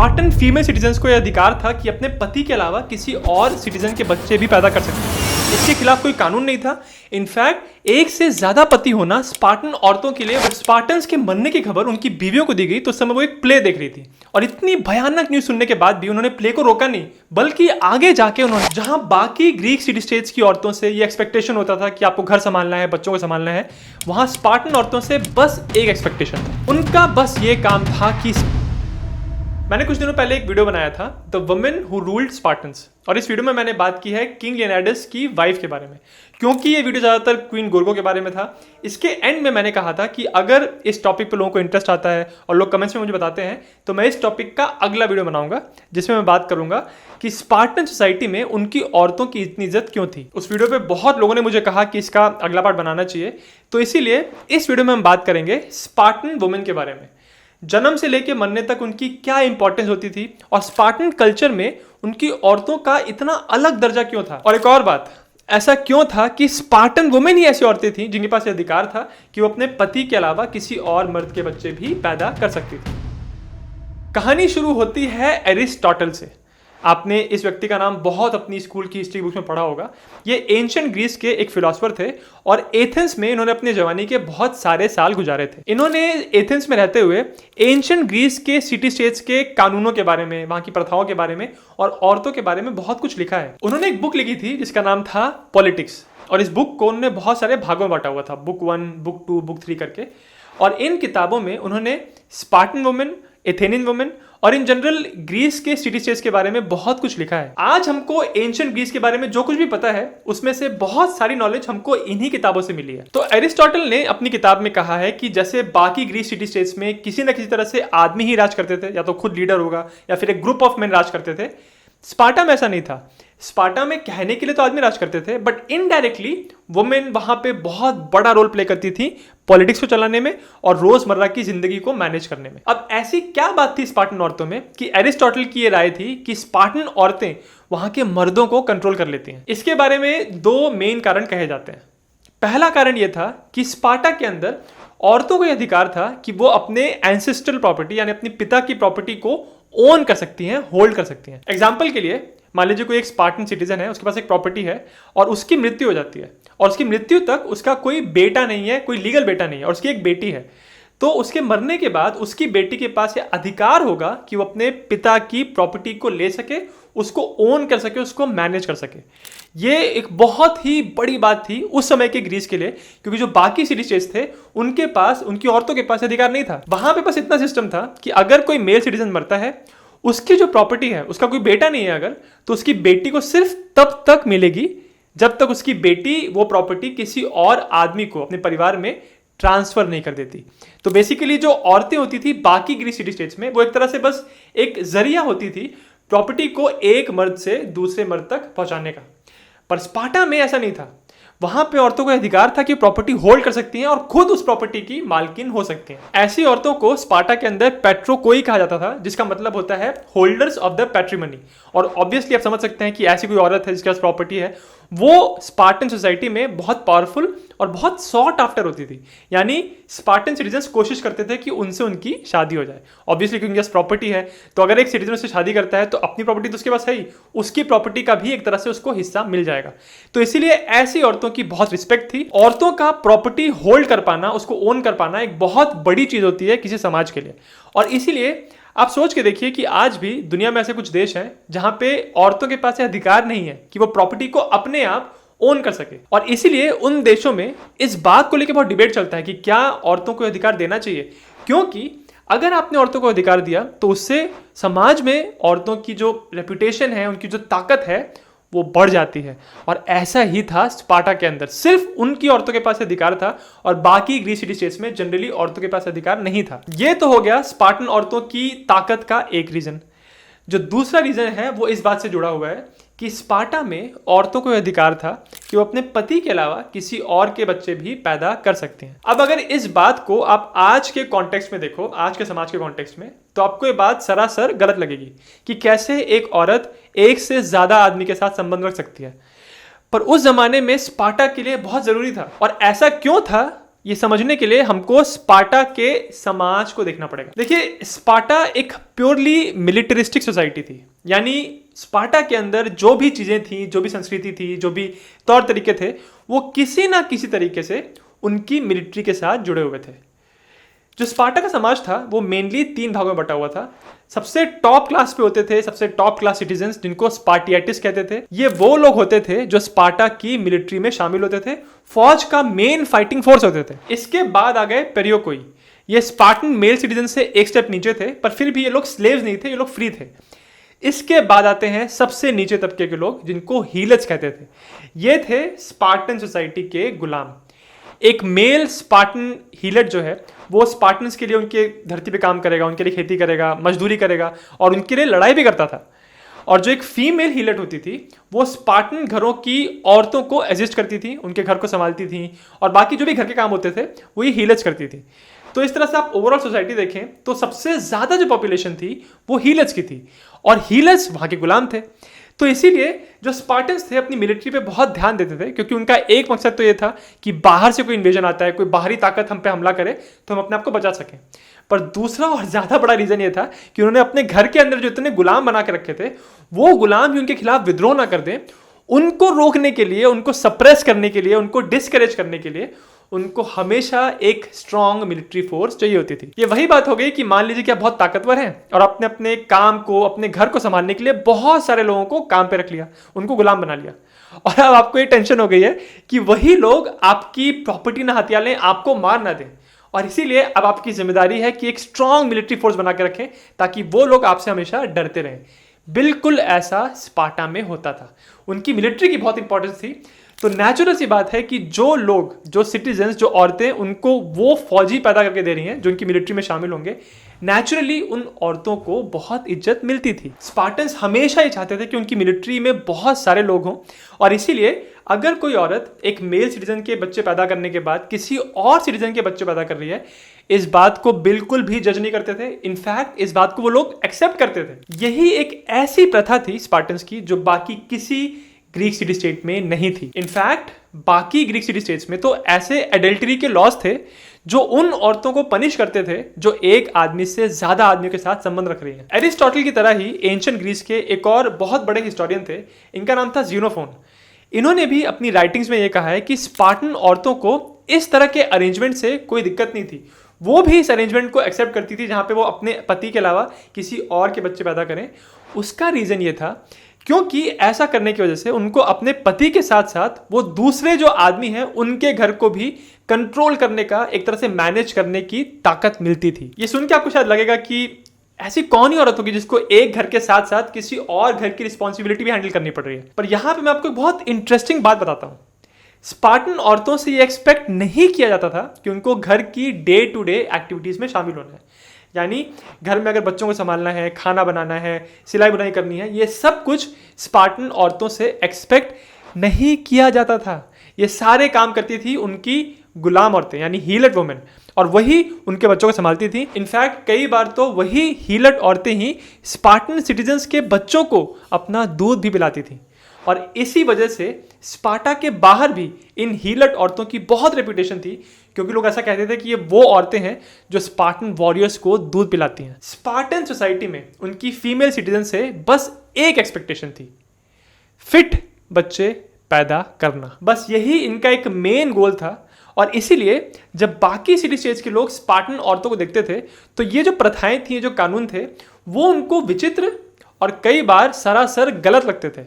Spartan female citizens को यह अधिकार था कि अपने पति के अलावा किसी और सिटीजन के बच्चे भी पैदा कर सकते हैं। इसके खिलाफ कोई कानून नहीं था। इनफैक्ट एक से ज्यादा पति होना स्पार्टन औरतों के लिए, स्पार्टन्स के मरने की खबर उनकी बीवियों को दी गई तो उस समय वो एक प्ले देख रही थी और इतनी भयानक न्यूज सुनने के बाद भी उन्होंने प्ले को रोका नहीं, बल्कि आगे जाके उन्होंने, जहां बाकी ग्रीक सिटी स्टेट्स की औरतों से ये एक्सपेक्टेशन होता था कि आपको घर संभालना है, बच्चों को संभालना है, वहां स्पार्टन औरतों से बस एक एक्सपेक्टेशन था। उनका बस ये काम था कि मैंने कुछ दिनों पहले एक वीडियो बनाया था the women who ruled Spartans, और इस वीडियो में मैंने बात की है किंग लियोनाइडस की वाइफ के बारे में, क्योंकि ये वीडियो ज़्यादातर क्वीन गोर्गो के बारे में था। इसके एंड में मैंने कहा था कि अगर इस टॉपिक पे लोगों को इंटरेस्ट आता है और लोग कमेंट्स में मुझे बताते हैं तो मैं इस टॉपिक का अगला वीडियो बनाऊंगा जिसमें मैं बात करूंगा कि स्पार्टन सोसाइटी में उनकी औरतों की इतनी इज्जत क्यों थी। उस वीडियो पे बहुत लोगों ने मुझे कहा कि इसका अगला पार्ट बनाना चाहिए, तो इसीलिए इस वीडियो में हम बात करेंगे स्पार्टन वुमेन के बारे में। जन्म से लेकर मरने तक उनकी क्या इंपॉर्टेंस होती थी और स्पार्टन कल्चर में उनकी औरतों का इतना अलग दर्जा क्यों था। और एक और बात, ऐसा क्यों था कि स्पार्टन वुमेन ही ऐसी औरतें थी जिनके पास अधिकार था कि वो अपने पति के अलावा किसी और मर्द के बच्चे भी पैदा कर सकती थी। कहानी शुरू होती है एरिस्टोटल से। आपने इस व्यक्ति का नाम बहुत अपनी स्कूल की हिस्ट्री बुक्स में पढ़ा होगा। ये एंशिएंट ग्रीस के एक फिलोसोफर थे और एथेंस में इन्होंने अपने जवानी के बहुत सारे साल गुजारे थे। इन्होंने एथेंस में रहते हुए एंशिएंट ग्रीस के सिटी स्टेट्स के कानूनों के बारे में, वहां की प्रथाओं के बारे में और औरतों के बारे में बहुत कुछ लिखा है। उन्होंने एक बुक लिखी थी जिसका नाम था पॉलिटिक्स, और इस बुक को उन्होंने बहुत सारे भागों में बांटा हुआ था, बुक 1, बुक 2, बुक 3 करके। और इन किताबों में उन्होंने स्पार्टन वुमेन, एथेनियन वुमेन और इन जनरल ग्रीस के सिटी स्टेट्स के बारे में बहुत कुछ लिखा है। आज हमको एंशिएंट ग्रीस के बारे में जो कुछ भी पता है उसमें से बहुत सारी नॉलेज हमको इन्हीं किताबों से मिली है। तो एरिस्टोटल ने अपनी किताब में कहा है कि जैसे बाकी ग्रीस सिटी स्टेट्स में किसी न किसी तरह से आदमी ही राज करते थे, या तो खुद लीडर होगा या फिर एक ग्रुप ऑफ मैन राज करते थे, स्पार्टा में ऐसा नहीं था। स्पार्टा में कहने के लिए तो आदमी राज करते थे, बट इनडायरेक्टली वुमेन वहां पे बहुत बड़ा रोल प्ले करती थी पॉलिटिक्स को चलाने में और रोजमर्रा की जिंदगी को मैनेज करने में। अब ऐसी क्या बात थी स्पार्टन औरतों में कि एरिस्टोटल की ये राय थी कि स्पार्टन औरतें वहां के मर्दों को कंट्रोल कर लेती हैं। इसके बारे में 2 मेन कारण कहे जाते हैं। पहला कारण यह था कि स्पार्टा के अंदर औरतों को यह अधिकार था कि वो अपने एंसेस्ट्रल प्रॉपर्टी यानी अपनी पिता की प्रॉपर्टी को ओन कर सकती हैं, होल्ड कर सकती हैं। एग्जाम्पल के लिए मान लीजिए कोई एक स्पार्टन सिटीजन है, उसके पास एक प्रॉपर्टी है और उसकी मृत्यु हो जाती है और उसकी मृत्यु तक उसका कोई बेटा नहीं है, कोई लीगल बेटा नहीं है और उसकी एक बेटी है, तो उसके मरने के बाद उसकी बेटी के पास यह अधिकार होगा कि वो अपने पिता की प्रॉपर्टी को ले सके, उसको ओन कर सके, उसको मैनेज कर सके। ये एक बहुत ही बड़ी बात थी उस समय के ग्रीस के लिए, क्योंकि जो बाकी सिटी स्टेट्स थे उनके पास, उनकी औरतों के पास अधिकार नहीं था। वहां पे बस इतना सिस्टम था कि अगर कोई मेल सिटीजन मरता है, उसकी जो प्रॉपर्टी है, उसका कोई बेटा नहीं है अगर, तो उसकी बेटी को सिर्फ तब तक मिलेगी जब तक उसकी बेटी वो प्रॉपर्टी किसी और आदमी को अपने परिवार में ट्रांसफर नहीं कर देती। तो बेसिकली जो औरतें होती थी बाकी ग्रीस सिटी स्टेट्स में, वो एक तरह से बस एक जरिया होती थी प्रॉपर्टी को एक मर्द से दूसरे मर्द तक पहुंचाने का। पर स्पार्टा में ऐसा नहीं था। वहां पे औरतों को अधिकार था कि प्रॉपर्टी होल्ड कर सकती हैं और खुद उस प्रॉपर्टी की मालकिन हो सकती हैं। ऐसी औरतों को स्पार्टा के अंदर पेट्रोकोई कहा जाता था, जिसका मतलब होता है होल्डर्स ऑफ द पैट्रिमनी। और ऑब्वियसली आप समझ सकते हैं कि ऐसी कोई औरत है जिसके पास प्रॉपर्टी है, वो स्पार्टन सोसाइटी में बहुत पावरफुल और बहुत सॉट आफ्टर होती थी। यानी स्पार्टन सिटीजन्स कोशिश करते थे कि उनसे उनकी शादी हो जाए। ऑब्वियसली क्योंकि उनके पास प्रॉपर्टी है, तो अगर एक सिटीजन उससे शादी करता है तो अपनी प्रॉपर्टी तो उसके पास है ही, उसकी प्रॉपर्टी का भी एक तरह से उसको हिस्सा मिल जाएगा। तो इसीलिए ऐसी औरतों की बहुत रिस्पेक्ट थी। औरतों का प्रॉपर्टी होल्ड कर पाना, उसको ओन कर पाना एक बहुत बड़ी चीज होती है किसी समाज के लिए। और इसीलिए आप सोच के देखिए कि आज भी दुनिया में ऐसे कुछ देश हैं जहां पे औरतों के पास अधिकार नहीं है कि वो प्रॉपर्टी को अपने आप ओन कर सके। और इसीलिए उन देशों में इस बात को लेकर बहुत डिबेट चलता है कि क्या औरतों को अधिकार देना चाहिए, क्योंकि अगर आपने औरतों को अधिकार दिया तो उससे समाज में औरतों की जो रेपुटेशन है, उनकी जो ताकत है, वो बढ़ जाती है। और ऐसा ही था स्पार्टा के अंदर। सिर्फ उनकी औरतों के पास अधिकार था और बाकी ग्रीस सिटी स्टेट्स में जनरली औरतों के पास अधिकार नहीं था। ये तो हो गया स्पार्टन औरतों की ताकत का एक रीजन। जो दूसरा रीजन है वो इस बात से जुड़ा हुआ है कि स्पार्टा में औरतों को अधिकार था कि वो अपने पति के अलावा किसी और के बच्चे भी पैदा कर सकते हैं। अब अगर इस बात को आप आज के कॉन्टेक्स्ट में देखो, आज के समाज के कॉन्टेक्स्ट में, तो आपको ये बात सरासर गलत लगेगी कि कैसे एक औरत एक से ज्यादा आदमी के साथ संबंध रख सकती है। पर उस जमाने में स्पार्टा के लिए बहुत जरूरी था। और ऐसा क्यों था ये समझने के लिए हमको स्पार्टा के समाज को देखना पड़ेगा। देखिए, स्पार्टा एक प्योरली मिलिटरिस्टिक सोसाइटी थी, यानी स्पार्टा के अंदर जो भी चीजें थी, जो भी संस्कृति थी, जो भी तौर तरीके थे, वो किसी ना किसी तरीके से उनकी मिलिट्री के साथ जुड़े हुए थे। जो स्पार्टा का समाज था वो मेनली 3 भागों में बटा हुआ था। सबसे टॉप क्लास पे होते थे सबसे टॉप क्लास सिटीजन्स, जिनको स्पार्टियाटिस कहते थे। ये वो लोग होते थे जो स्पार्टा की मिलिट्री में शामिल होते थे, फौज का मेन फाइटिंग फोर्स होते थे। इसके बाद आ गए पेरियोकोई। ये स्पार्टन मेल सिटीजन से एक स्टेप नीचे थे, पर फिर भी ये लोग स्लेव्स नहीं थे, ये लोग फ्री थे। इसके बाद आते हैं सबसे नीचे तबके के लोग, जिनको हीलर्स कहते थे। ये थे स्पार्टन सोसाइटी के गुलाम। एक मेल स्पार्टन हीलर जो है वो स्पार्टन्स के लिए उनके धरती पे काम करेगा, उनके लिए खेती करेगा, मजदूरी करेगा और उनके लिए लड़ाई भी करता था। और जो एक फीमेल हीलर होती थी वो स्पार्टन घरों की औरतों को असिस्ट करती थी, उनके घर को संभालती थी और बाकी जो भी घर के काम होते थे वो ये हीलर्स करती थी। तो इस तरह से आप ओवरऑल सोसाइटी देखें तो सबसे ज्यादा जो पॉपुलेशन थी वो हीलर्स की थी और हीलर्स वहां के गुलाम थे। तो इसीलिए जो स्पार्टन्स थे अपनी मिलिट्री पे बहुत ध्यान देते थे, क्योंकि उनका एक मकसद तो ये था कि बाहर से कोई इन्वेजन आता है, कोई बाहरी ताकत हम पे हमला करे तो हम अपने आप को बचा सकें। पर दूसरा और ज्यादा बड़ा रीजन ये था कि उन्होंने अपने घर के अंदर जो इतने गुलाम बना के रखे थे वो गुलाम ही उनके खिलाफ विद्रोह ना कर दें, उनको रोकने के लिए, उनको सप्रेस करने के लिए, उनको डिस्करेज करने के लिए उनको हमेशा एक स्ट्रॉन्ग मिलिट्री फोर्स चाहिए होती थी। ये वही बात हो गई कि मान लीजिए कि आप बहुत ताकतवर हैं और आपने अपने काम को, अपने घर को संभालने के लिए बहुत सारे लोगों को काम पे रख लिया, उनको गुलाम बना लिया और अब आपको ये टेंशन हो गई है कि वही लोग आपकी प्रॉपर्टी ना हथिया लें, आपको मार ना दें। और इसीलिए अब आपकी जिम्मेदारी है कि एक स्ट्रॉन्ग मिलिट्री फोर्स बना के रखें ताकि वो लोग आपसे हमेशा डरते रहें। बिल्कुल ऐसा स्पार्टा में होता था। उनकी मिलिट्री की बहुत इंपॉर्टेंस थी। तो नेचुरल सी बात है कि जो लोग, जो सिटीजन्स, जो औरतें उनको वो फौजी पैदा करके दे रही हैं जो उनकी मिलिट्री में शामिल होंगे, नेचुरली उन औरतों को बहुत इज्जत मिलती थी। स्पार्टन्स हमेशा ये चाहते थे कि उनकी मिलिट्री में बहुत सारे लोग हों और इसीलिए अगर कोई औरत एक मेल सिटीजन के बच्चे पैदा करने के बाद किसी और सिटीजन के बच्चे पैदा कर रही है, इस बात को बिल्कुल भी जज नहीं करते थे। इनफैक्ट इस बात को वो लोग एक्सेप्ट करते थे। यही एक ऐसी प्रथा थी स्पार्टन्स की जो बाकी किसी ग्रीक सिटी स्टेट में नहीं थी। इनफैक्ट बाकी ग्रीक सिटी स्टेट्स में तो ऐसे एडल्टरी के लॉज थे जो उन औरतों को पनिश करते थे जो एक आदमी से ज्यादा आदमियों के साथ संबंध रख रही हैं। एरिस्टोटल की तरह ही एंशिएंट ग्रीस के एक और बहुत बड़े हिस्टोरियन थे, इनका नाम था ज़ीनोफोन। इन्होंने भी अपनी राइटिंग्स में यह कहा है कि स्पार्टन औरतों को इस तरह के अरेंजमेंट से कोई दिक्कत नहीं थी। वो भी इस अरेंजमेंट को एक्सेप्ट करती थी जहां पे वो अपने पति के अलावा किसी और के बच्चे पैदा करें। उसका रीजन ये था क्योंकि ऐसा करने की वजह से उनको अपने पति के साथ साथ वो दूसरे जो आदमी हैं उनके घर को भी कंट्रोल करने का, एक तरह से मैनेज करने की ताकत मिलती थी। ये सुन के आपको शायद लगेगा कि ऐसी कौन ही औरत होगी जिसको एक घर के साथ साथ किसी और घर की रिस्पॉन्सिबिलिटी भी हैंडल करनी पड़ रही है। पर यहां पे मैं आपको एक बहुत इंटरेस्टिंग बात बताता हूं। स्पार्टन औरतों से ये एक्सपेक्ट नहीं किया जाता था कि उनको घर की डे टू डे एक्टिविटीज में शामिल होना है, यानी घर में अगर बच्चों को संभालना है, खाना बनाना है, सिलाई बुनाई करनी है, ये सब कुछ स्पार्टन औरतों से एक्सपेक्ट नहीं किया जाता था। ये सारे काम करती थी उनकी गुलाम औरतें, यानी हीलड वुमेन, और वही उनके बच्चों को संभालती थी। इनफैक्ट कई बार तो वही हीलड औरतें ही स्पार्टन सिटीजन्स के बच्चों को अपना दूध भी पिलाती थी। और इसी वजह से स्पार्टा के बाहर भी इन हीलड औरतों की बहुत रेपुटेशन थी, क्योंकि लोग ऐसा कहते थे कि ये वो औरतें हैं जो स्पार्टन वॉरियर्स को दूध पिलाती हैं। स्पार्टन सोसाइटी में उनकी फीमेल सिटीजन से बस एक एक्सपेक्टेशन थी, फिट बच्चे पैदा करना। बस यही इनका एक मेन गोल था। और इसीलिए जब बाकी सिटी स्टेट्स के लोग स्पार्टन औरतों को देखते थे तो ये जो प्रथाएं थी, जो कानून थे, वो उनको विचित्र और कई बार सरासर गलत लगते थे।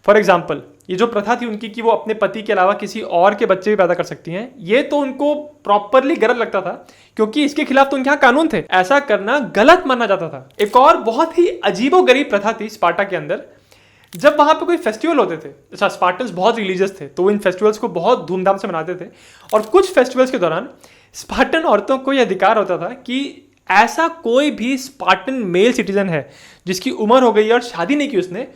फॉर एग्जाम्पल, ये जो प्रथा थी उनकी कि वो अपने पति के अलावा किसी और के बच्चे भी पैदा कर सकती हैं, ये तो उनको प्रॉपरली गलत लगता था, क्योंकि इसके खिलाफ तो उनके यहाँ कानून थे, ऐसा करना गलत माना जाता था। एक और बहुत ही अजीबोगरीब प्रथा थी स्पार्टा के अंदर। जब वहां पे कोई फेस्टिवल होते थे, अच्छा स्पार्टन्स बहुत रिलीजियस थे तो इन फेस्टिवल्स को बहुत धूमधाम से मनाते थे, और कुछ फेस्टिवल्स के दौरान स्पार्टन औरतों को यह अधिकार होता था कि ऐसा कोई भी स्पार्टन मेल सिटीजन है जिसकी उम्र हो गई और शादी नहीं की उसने,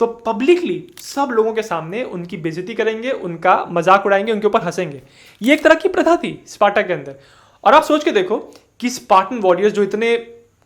तो पब्लिकली सब लोगों के सामने उनकी बेइज्जती करेंगे, उनका मजाक उड़ाएंगे, उनके ऊपर हंसेंगे। ये एक तरह की प्रथा थी स्पार्टा के अंदर। और आप सोच के देखो कि स्पार्टन वॉरियर्स जो इतने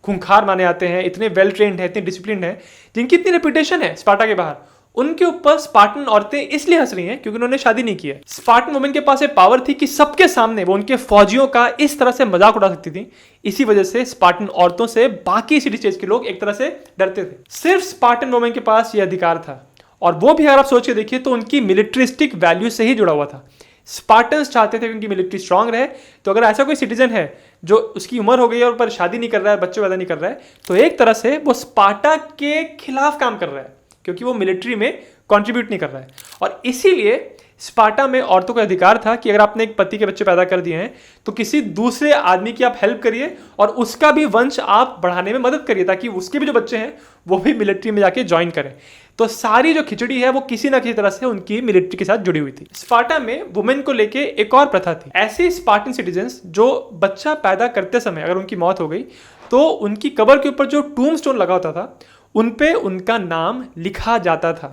खूंखार माने आते हैं, इतने वेल ट्रेन्ड हैं, इतने डिसिप्लिन हैं, जिनकी इतनी रेपुटेशन है स्पार्टा के बाहर, उनके ऊपर स्पार्टन औरतें इसलिए हंस रही हैं क्योंकि उन्होंने शादी नहीं की है। स्पार्टन वुमेन के पास एक पावर थी कि सबके सामने वो उनके फौजियों का इस तरह से मजाक उड़ा सकती थी। इसी वजह से स्पार्टन औरतों से बाकी सिटी स्टेट्स के लोग एक तरह से डरते थे। सिर्फ स्पार्टन वुमेन के पास यह अधिकार था, और वो भी अगर आप सोच के देखिए तो उनकी मिलिट्रिस्टिक वैल्यू से ही जुड़ा हुआ था। स्पार्टन्स चाहते थे कि उनकी मिलिट्री स्ट्रांग रहे, तो अगर ऐसा कोई सिटीजन है जो उसकी उम्र हो गई है और पर शादी नहीं कर रहा है, बच्चे पैदा नहीं कर रहा है, तो एक तरह से वो स्पार्टा के खिलाफ काम कर रहा है क्योंकि वो मिलिट्री में कंट्रीब्यूट नहीं कर रहा है। और इसीलिए स्पार्टा में औरतों का अधिकार था कि अगर आपने एक पति के बच्चे पैदा कर दिए हैं तो किसी दूसरे आदमी की आप हेल्प करिए और उसका भी वंश आप बढ़ाने में मदद करिए ताकि उसके भी जो बच्चे हैं वो भी मिलिट्री में जाके ज्वाइन करें। तो सारी जो खिचड़ी है वो किसी ना किसी तरह से उनकी मिलिट्री के साथ जुड़ी हुई थी। स्पार्टा में वुमेन को लेके एक और प्रथा थी। ऐसे स्पार्टन सिटीजन्स जो बच्चा पैदा करते समय अगर उनकी मौत हो गई तो उनकी कब्र के ऊपर जो टूम्बस्टोन लगा होता था उन पे उनका नाम लिखा जाता था।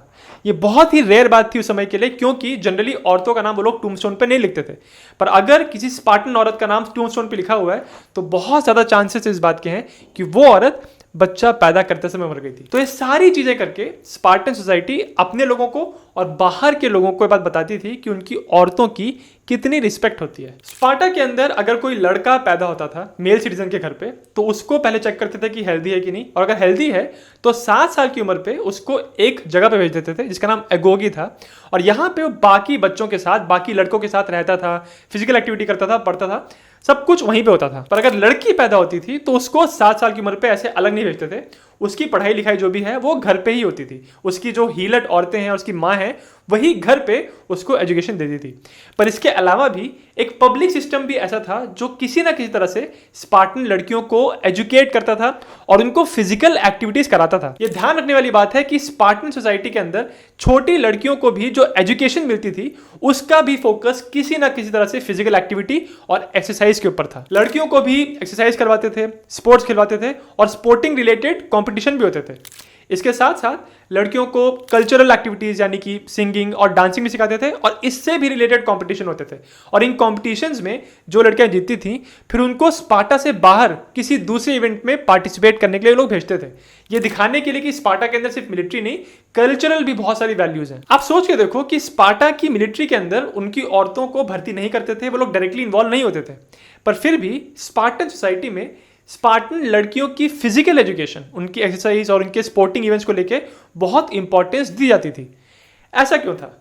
ये बहुत ही रेयर बात थी उस समय के लिए, क्योंकि जनरली औरतों का नाम वो लोग टूम्बस्टोन पे नहीं लिखते थे। पर अगर किसी स्पार्टन औरत का नाम टूम्बस्टोन पे लिखा हुआ है तो बहुत ज़्यादा चांसेस इस बात के हैं कि वो औरत बच्चा पैदा करते समय मर गई थी। तो ये सारी चीजें करके स्पार्टन सोसाइटी अपने लोगों को और बाहर के लोगों को ये बात बताती थी कि उनकी औरतों की कितनी रिस्पेक्ट होती है। स्पार्टा के अंदर अगर कोई लड़का पैदा होता था मेल सिटीजन के घर पे तो उसको पहले चेक करते थे कि हेल्दी है कि नहीं, और अगर हेल्दी है तो 7 साल की उम्र पे उसको एक जगह पे भेज देते थे जिसका नाम एगोगी था, और यहाँ पे वो बाकी बच्चों के साथ, बाकी लड़कों के साथ रहता था, फिजिकल एक्टिविटी करता था, पढ़ता था, सब कुछ वहीं पे होता था। पर अगर लड़की पैदा होती थी तो उसको 7 साल की उम्र पे ऐसे अलग नहीं भेजते थे, उसकी पढ़ाई लिखाई जो भी है वो घर पे ही होती थी। उसकी जो हीलट औरतें हैं और उसकी माँ है वही घर पे उसको एजुकेशन देती थी। पर इसके अलावा भी एक पब्लिक सिस्टम भी ऐसा था जो किसी ना किसी तरह से स्पार्टन लड़कियों को एजुकेट करता था और उनको फिजिकल एक्टिविटीज कराता था। यह ध्यान रखने वाली बात है कि स्पार्टन सोसाइटी के अंदर छोटी लड़कियों को भी जो एजुकेशन मिलती थी उसका भी फोकस किसी ना किसी तरह से फिजिकल एक्टिविटी और एक्सरसाइज के ऊपर था। लड़कियों को भी एक्सरसाइज करवाते थे, स्पोर्ट्स खिलवाते थे और स्पोर्टिंग रिलेटेड कॉम्पिटिशन भी होते थे। इसके साथ साथ लड़कियों को कल्चरल एक्टिविटीज यानी कि सिंगिंग और डांसिंग भी सिखाते थे और इससे भी रिलेटेड कंपटीशन होते थे। और इन कॉम्पिटिशन्स में जो लड़कियां जीतती थीं फिर उनको स्पार्टा से बाहर किसी दूसरे इवेंट में पार्टिसिपेट करने के लिए लोग भेजते थे, ये दिखाने के लिए कि स्पार्टा के अंदर सिर्फ मिलिट्री नहीं, कल्चरल भी बहुत सारी वैल्यूज हैं। आप सोच के देखो कि स्पार्टा की मिलिट्री के अंदर उनकी औरतों को भर्ती नहीं करते थे, वो लोग डायरेक्टली इन्वॉल्व नहीं होते थे, पर फिर भी स्पार्टन सोसाइटी में स्पार्टन लड़कियों की फिजिकल एजुकेशन, उनकी एक्सरसाइज और उनके स्पोर्टिंग इवेंट्स को लेके बहुत इंपॉर्टेंस दी जाती थी। ऐसा क्यों था?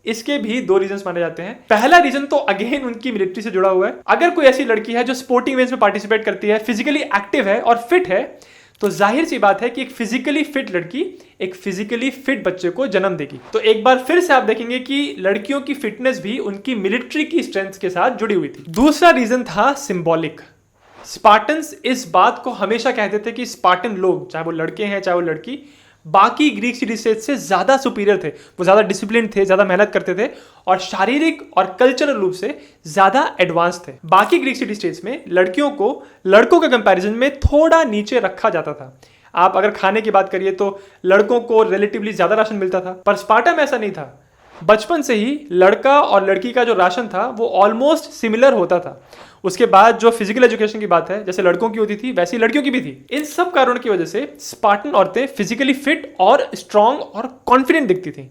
इसके भी 2 रीजंस माने जाते हैं। पहला रीजन तो अगेन उनकी मिलिट्री से जुड़ा हुआ है। अगर कोई ऐसी लड़की है जो स्पोर्टिंग इवेंट्स में पार्टिसिपेट करती है, फिजिकली एक्टिव है और फिट है, तो जाहिर सी बात है कि एक फिजिकली फिट लड़की एक फिजिकली फिट बच्चे को जन्म देगी। तो एक बार फिर से आप देखेंगे कि लड़कियों की फिटनेस भी उनकी मिलिट्री की स्ट्रेंथ के साथ जुड़ी हुई थी। दूसरा रीजन था सिंबॉलिक। स्पार्टन्स इस बात को हमेशा कहते थे कि स्पार्टन लोग, चाहे वो लड़के हैं चाहे वो लड़की, बाकी ग्रीक सिटी स्टेट्स से ज्यादा सुपीरियर थे। वो ज्यादा डिसिप्लिन थे, ज्यादा मेहनत करते थे और शारीरिक और कल्चरल रूप से ज्यादा एडवांस थे। बाकी ग्रीक सिटी स्टेट्स में लड़कियों को लड़कों के कंपैरिजन में थोड़ा नीचे रखा जाता था। आप अगर खाने की बात करिए तो लड़कों को रिलेटिवली ज्यादा राशन मिलता था, पर स्पार्टा में ऐसा नहीं था। बचपन से ही लड़का और लड़की का जो राशन था वो ऑलमोस्ट सिमिलर होता था। उसके बाद जो फिजिकल एजुकेशन की बात है, जैसे लड़कों की होती थी वैसी लड़कियों की भी थी। इन सब कारणों की वजह से स्पार्टन औरतें फिजिकली फिट और स्ट्रांग और कॉन्फिडेंट दिखती थी।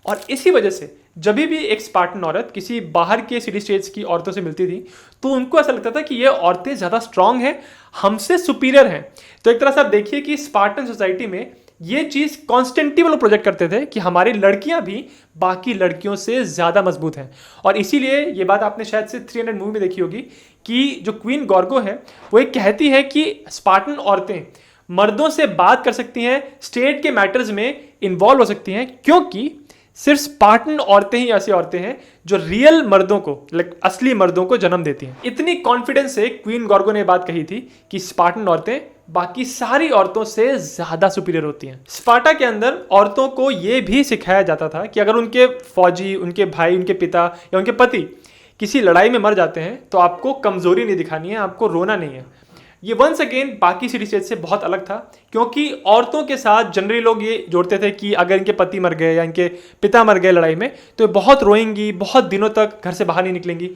और इसी वजह से जब भी एक स्पार्टन औरत किसी बाहर के सिटी स्टेट्स की औरतों से मिलती थी तो उनको ऐसा लगता था कि ये औरतें ज़्यादा स्ट्रांग हैं, हमसे सुपीरियर हैं। तो एक तरह से आप देखिए कि स्पार्टन सोसाइटी में ये चीज़ कॉन्स्टेंटली वो लोग प्रोजेक्ट करते थे कि हमारी लड़कियां भी बाकी लड़कियों से ज़्यादा मजबूत हैं। और इसीलिए ये बात आपने शायद से 300 मूवी में देखी होगी कि जो क्वीन गॉर्गो है वो एक कहती है कि स्पार्टन औरतें मर्दों से बात कर सकती हैं, स्टेट के मैटर्स में इन्वॉल्व हो सकती हैं, क्योंकि सिर्फ स्पार्टन औरतें ही ऐसी औरतें हैं जो रियल मर्दों को, असली मर्दों को जन्म देती हैं। इतनी कॉन्फिडेंस से क्वीन गॉर्गो ने बात कही थी कि स्पार्टन औरतें बाकी सारी औरतों से ज्यादा सुपीरियर होती हैं। स्पार्टा के अंदर औरतों को यह भी सिखाया जाता था कि अगर उनके फौजी, उनके भाई, उनके पिता या उनके पति किसी लड़ाई में मर जाते हैं तो आपको कमजोरी नहीं दिखानी है, आपको रोना नहीं है। ये वंस अगेन बाकी सिटी स्टेट से बहुत अलग था, क्योंकि औरतों के साथ जनरली लोग ये जोड़ते थे कि अगर इनके पति मर गए या इनके पिता मर गए लड़ाई में तो ये बहुत रोएंगी, बहुत दिनों तक घर से बाहर नहीं निकलेंगी।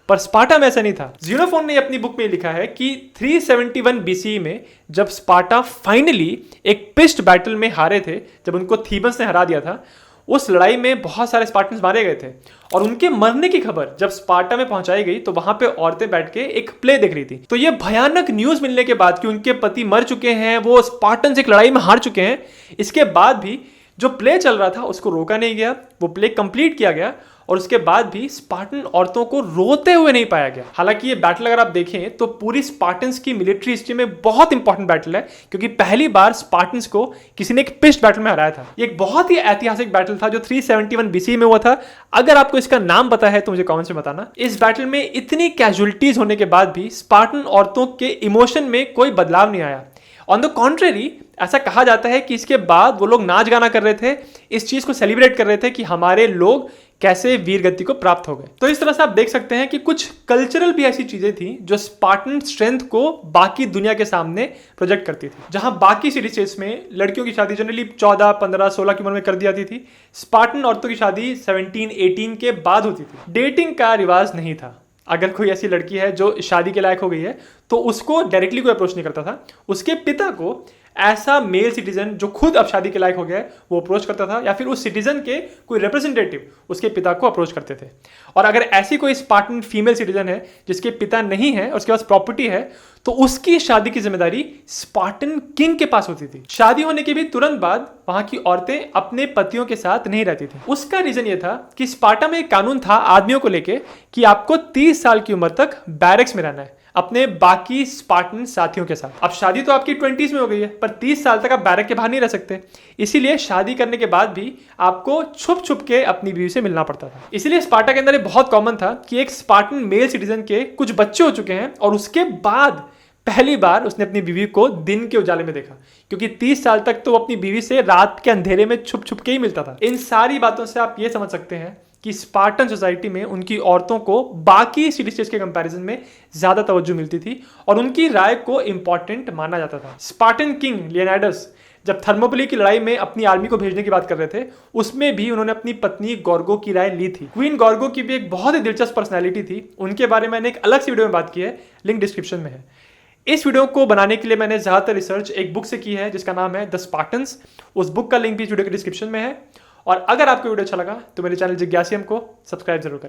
पर स्पार्टा में ऐसा नहीं था। ज़ीनोफोन ने अपनी बुक में लिखा है कि 371 BCE में जब स्पार्टा फाइनली एक पिस्ट बैटल में हारे थे, जब उनको थीबस ने हरा दिया था, उस लड़ाई में बहुत सारे स्पार्टन्स मारे गए थे और उनके मरने की खबर जब स्पार्टा में पहुंचाई गई तो वहां पे औरतें बैठ के एक प्ले देख रही थी। तो ये भयानक न्यूज मिलने के बाद कि उनके पति मर चुके हैं, वो स्पार्टन्स एक लड़ाई में हार चुके हैं, इसके बाद भी जो प्ले चल रहा था उसको रोका नहीं गया, वो प्ले कंप्लीट किया गया और उसके बाद भी स्पार्टन औरतों को रोते हुए नहीं पाया गया। हालांकि ये बैटल अगर आप देखें तो पूरी स्पार्टन्स की मिलिट्री हिस्ट्री में बहुत इंपॉर्टेंट बैटल है, क्योंकि पहली बार स्पार्टन्स को किसी ने एक पिस्ट बैटल में हराया था। ये एक बहुत ही ऐतिहासिक बैटल था जो 371 बीसी में हुआ था। अगर आपको इसका नाम पता है तो मुझे कमेंट्स में बताना। इस बैटल में इतनी कैजुअलिटीज होने के बाद भी स्पार्टन औरतों के इमोशन में कोई बदलाव नहीं आया। ऑन द कॉन्ट्रेरी, ऐसा कहा जाता है कि इसके बाद वो लोग नाच गाना कर रहे थे, इस चीज को सेलिब्रेट कर रहे थे कि हमारे लोग कैसे वीर गति को प्राप्त हो गए। तो इस तरह से आप देख सकते हैं कि कुछ कल्चरल भी ऐसी चीजें थी जो स्पार्टन स्ट्रेंथ को बाकी दुनिया के सामने प्रोजेक्ट करती थी। जहां बाकी सिटी स्टेट्स में लड़कियों की शादी जनरली 14, 15, 16 की उम्र में कर दी जाती थी, स्पार्टन औरतों की शादी 17, 18 के बाद होती थी। डेटिंग का रिवाज नहीं था। अगर कोई ऐसी लड़की है जो शादी के लायक हो गई है तो उसको डायरेक्टली कोई अप्रोच नहीं करता था, उसके पिता को ऐसा मेल सिटीजन जो खुद अब शादी के लायक हो गया है वो अप्रोच करता था, या फिर उस सिटीजन के कोई रिप्रेजेंटेटिव उसके पिता को अप्रोच करते थे। और अगर ऐसी कोई स्पार्टन फीमेल सिटीजन है जिसके पिता नहीं है और उसके पास प्रॉपर्टी है तो उसकी शादी की जिम्मेदारी स्पार्टन किंग के पास होती थी। शादी होने के भी तुरंत बाद वहां की औरतें अपने पतियों के साथ नहीं रहती थी। उसका रीजन ये था कि स्पार्टा में एक कानून था आदमियों को लेके कि आपको 30 साल की उम्र तक बैरक्स में रहना है अपने बाकी स्पार्टन साथियों के साथ। अब शादी तो आपकी 20s में हो गई है, पर 30 साल तक आप बैरक के बाहर नहीं रह सकते। इसीलिए शादी करने के बाद भी आपको छुप छुप के अपनी बीवी से मिलना पड़ता था। इसीलिए स्पार्टा के अंदर ये बहुत कॉमन था कि एक स्पार्टन मेल सिटीजन के कुछ बच्चे हो चुके हैं और उसके बाद पहली बार उसने अपनी बीवी को दिन के उजाले में देखा, क्योंकि 30 साल तक तो वो अपनी बीवी से रात के अंधेरे में छुप छुप के ही मिलता था। इन सारी बातों से आप ये समझ सकते हैं कि स्पार्टन सोसाइटी में उनकी औरतों को बाकी सिटी स्टेट्स के कंपैरिजन में ज्यादा तवज्जो मिलती थी और उनकी राय को इंपॉर्टेंट माना जाता था। स्पार्टन किंग लियोनाइडस जब थर्मोपिली की लड़ाई में अपनी आर्मी को भेजने की बात कर रहे थे, उसमें भी उन्होंने अपनी पत्नी गॉर्गो की राय ली थी। क्वीन गॉर्गो की भी एक बहुत ही दिलचस्प पर्सनैलिटी थी, उनके बारे में मैंने एक अलग सी वीडियो में बात की है, लिंक डिस्क्रिप्शन में है। इस वीडियो को बनाने के लिए मैंने ज़्यादातर रिसर्च एक बुक से की है जिसका नाम है द स्पार्टन्स। उस बुक का लिंक भी इस वीडियो के डिस्क्रिप्शन में है। और अगर आपको वीडियो अच्छा लगा तो मेरे चैनल जिज्ञासियम को सब्सक्राइब जरूर करें।